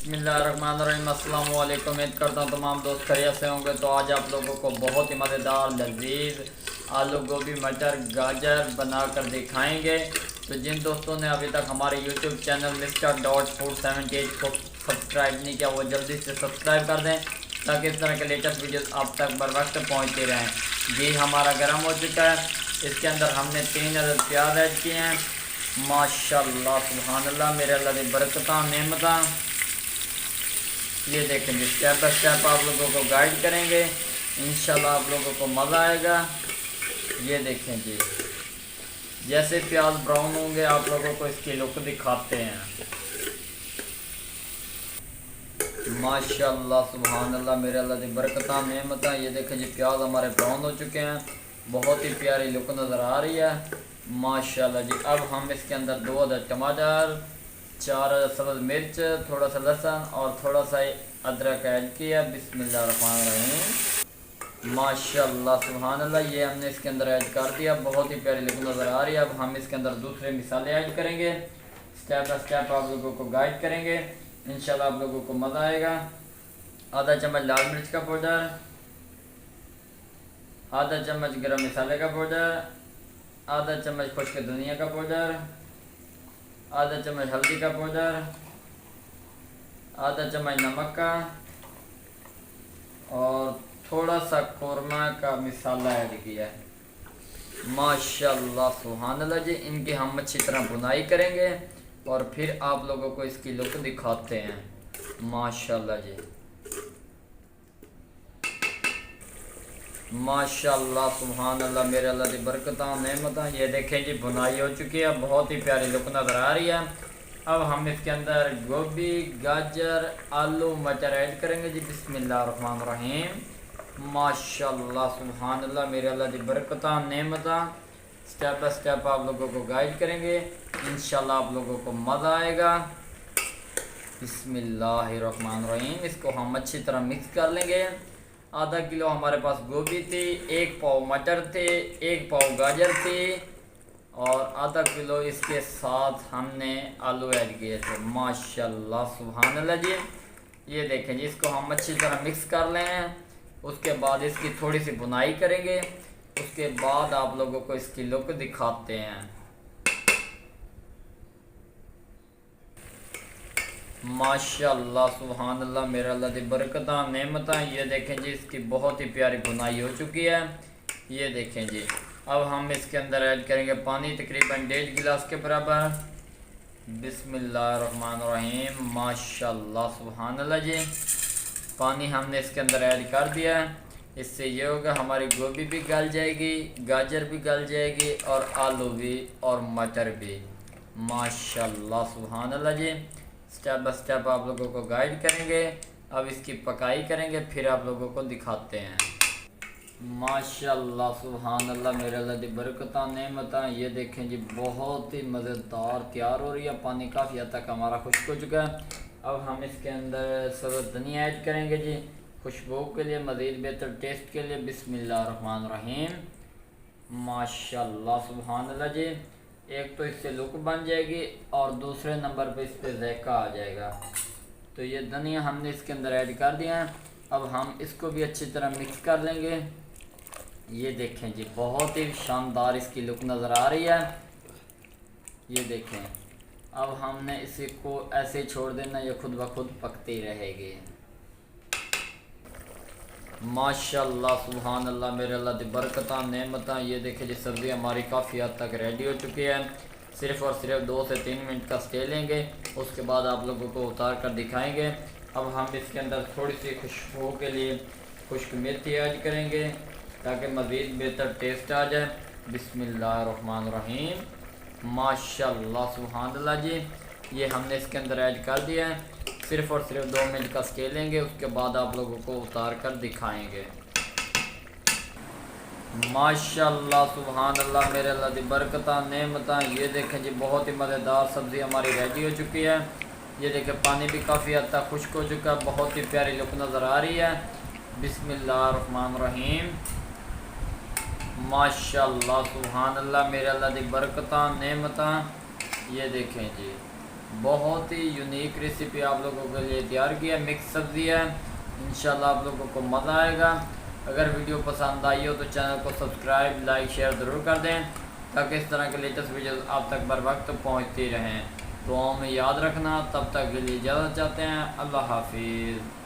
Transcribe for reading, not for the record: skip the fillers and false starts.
बिस्मिल्लाहिर्रहमानिर्रहीम। अस्सलाम वालेकुम। उम्मीद करता हूँ तमाम दोस्त खैरियत से होंगे। तो आज आप लोगों को बहुत ही मज़ेदार लजीज आलू गोभी मटर गाजर बना कर दिखाएँगे। तो जिन दोस्तों ने अभी तक हमारे YouTube channel mister dot food 78 को सब्सक्राइब नहीं किया वो जल्दी से सब्सक्राइब कर दें ताकि इस तरह के लेटेस्ट वीडियोस आप तक बर वक्त पहुँचते रहें। घी हमारा गर्म हो चुका है। इसके अंदर हमने 3 अदद प्याज ऐड किए हैं। माशाल्लाह सुभान अल्लाह, मेरे अल्लाह की बरकतां नेमतां। ये देखेंगे स्टेप बाय स्टेप आप लोगों को गाइड करेंगे, इंशाल्लाह आप लोगों को मज़ा आएगा। ये देखें जी, जैसे प्याज ब्राउन होंगे आप लोगों को इसकी लुक दिखाते हैं। माशाल्लाह सुभान अल्लाह, मेरे अल्लाह की बरकतां नेमतां। ये देखें जी, प्याज हमारे ब्राउन हो चुके हैं, बहुत ही प्यारी लुक नज़र आ रही है माशाल्लाह जी। अब हम इसके अंदर 2 अदद टमाटर, 4 सब्ज़ मिर्च, थोड़ा सा लहसुन और थोड़ा सा अदरक ऐड किया। बिस्मिल्लाहिर्रहमानिर्रहीम। माशाल्लाह सुभान अल्लाह, ये हमने इसके अंदर ऐड कर दिया, बहुत ही प्यारी लुक नज़र आ रही है। अब हम इसके अंदर दूसरे मसाले ऐड करेंगे, स्टेप बाय स्टेप आप लोगों को गाइड करेंगे, इंशाल्लाह आप लोगों को मज़ा आएगा। आधा चम्मच लाल मिर्च का पाउडर, आधा चम्मच गरम मसाले का पाउडर, आधा चम्मच खुश्क धनिया का पाउडर, आधा चम्मच हल्दी का पाउडर, आधा चम्मच नमक का और थोड़ा सा कौरमा का मसाला ऐड किया है। माशाल्लाह सुभान अल्लाह जी, इनकी हम अच्छी तरह बुनाई करेंगे और फिर आप लोगों को इसकी लुक दिखाते हैं। माशाल्लाह जी, माशाल्लाह सुभान अल्लाह, मेरे अल्लाह की बरकतां नेमतां। ये देखें जी, बुनाई हो चुकी है, बहुत ही प्यारी लुक नज़र आ रही है। अब हम इसके अंदर गोभी गाजर आलू मटर ऐड करेंगे जी। बिस्मिल्लाहिर्रहमानिर्रहीम। माशाल्लाह सुभान अल्लाह, मेरे अल्लाह की बरकतां नेमतां। स्टेप बाय स्टेप आप लोगों को गाइड करेंगे, इंशाल्लाह आप लोगों को मज़ा आएगा। बिस्मिल्लाहिर्रहमानिर्रहीम। इसको हम अच्छी तरह मिक्स कर लेंगे। आधा किलो हमारे पास गोभी थी, 1 पाव मटर थे, 1 पाव गाजर थी और आधा किलो इसके साथ हमने आलू ऐड किए थे। माशाल्लाह सुभान अल्लाह जी, ये देखें जी, इसको हम अच्छी तरह मिक्स कर लें। उसके बाद इसकी थोड़ी सी बुनाई करेंगे, उसके बाद आप लोगों को इसकी लुक दिखाते हैं। माशाल्लाह सुभान अल्लाह, मेरे अल्लाह की बरकतां नेमतां। ये देखें जी, इसकी बहुत ही प्यारी बुनाई हो चुकी है। ये देखें जी, अब हम इसके अंदर ऐड करेंगे पानी, तकरीबन 1.5 गिलास के बराबर। बिस्मिल्लाहिर्रहमानिर्रहीम। माशाल्लाह सुभान अल्लाह जी, पानी हमने इसके अंदर ऐड कर दिया है। इससे ये होगा हमारी गोभी भी गल जाएगी, गाजर भी गल जाएगी और आलू भी और मटर भी। माशाल्लाह सुभान अल्लाह जी, स्टेप बाय स्टेप आप लोगों को गाइड करेंगे। अब इसकी पकाई करेंगे, फिर आप लोगों को दिखाते हैं। माशाल्लाह सुभान अल्लाह, मेरे अल्लाह की बरकतां नेमतां। ये देखें जी, बहुत ही मज़ेदार तैयार हो रही है। पानी काफ़ी हद तक हमारा खुश्क हो चुका है। अब हम इसके अंदर सब्ज़ धनिया ऐड करेंगे जी, खुशबू के लिए, मज़ीद बेहतर टेस्ट के लिए। बिस्मिल्लाहिर्रहमानिर्रहीम। माशाल्लाह सुभान अल्लाह जी, एक तो इससे लुक बन जाएगी और दूसरे नंबर पे इस पर ज़ायका आ जाएगा। तो ये धनिया हमने इसके अंदर ऐड कर दिया है। अब हम इसको भी अच्छी तरह मिक्स कर लेंगे। ये देखें जी, बहुत ही शानदार इसकी लुक नज़र आ रही है। ये देखें, अब हमने इसी को ऐसे ही छोड़ देना, ये खुद ब खुद पकती रहेगी। माशाल्लाह सुभान अल्लाह, मेरे अल्लाह की बरकतां नेमतां। ये देखें जी, सब्ज़ी हमारी काफ़ी हद तक रेडी हो चुकी है। सिर्फ़ और सिर्फ 2 से 3 मिनट का स्टे लेंगे, उसके बाद आप लोगों को उतार कर दिखाएंगे। अब हम इसके अंदर थोड़ी सी खुशबू के लिए खुश्क मेथी ऐड करेंगे ताकि मज़ीद बेहतर टेस्ट आ जाए। बिस्मिल्लाहिर्रहमानिर्रहीम। माशाल्लाह सुभान अल्लाह जी, ये हमने इसके अंदर ऐड कर दिया है। सिर्फ़ और सिर्फ 2 मिनट का स्टे लेंगे, उसके बाद आप लोगों को उतार कर दिखाएंगे। माशाल्लाह सुभान अल्लाह, मेरे अल्लाह की बरकतां नेमतां। ये देखें जी, बहुत ही मज़ेदार सब्ज़ी हमारी रेडी हो चुकी है। ये देखें, पानी भी काफ़ी हद तक खुश्क हो चुका है, बहुत ही प्यारी लुक नज़र आ रही है। बिस्मिल्लाहिर्रहमानिर्रहीम। माशाल्लाह सुभान अल्लाह, मेरे अल्लाह की बरकतां नेमतां। ये देखें जी, बहुत ही यूनिक रेसिपी आप लोगों के लिए तैयार की है। मिक्स सब्ज़ी है, इंशाल्लाह आप लोगों को मज़ा आएगा। अगर वीडियो पसंद आई हो तो चैनल को सब्सक्राइब, लाइक, शेयर ज़रूर कर दें ताकि इस तरह के लेटेस्ट वीडियोस आप तक बर वक्त पहुँचती रहें। तो हमें याद रखना, तब तक के लिए इजाज़त चाहते हैं। अल्लाह हाफिज़।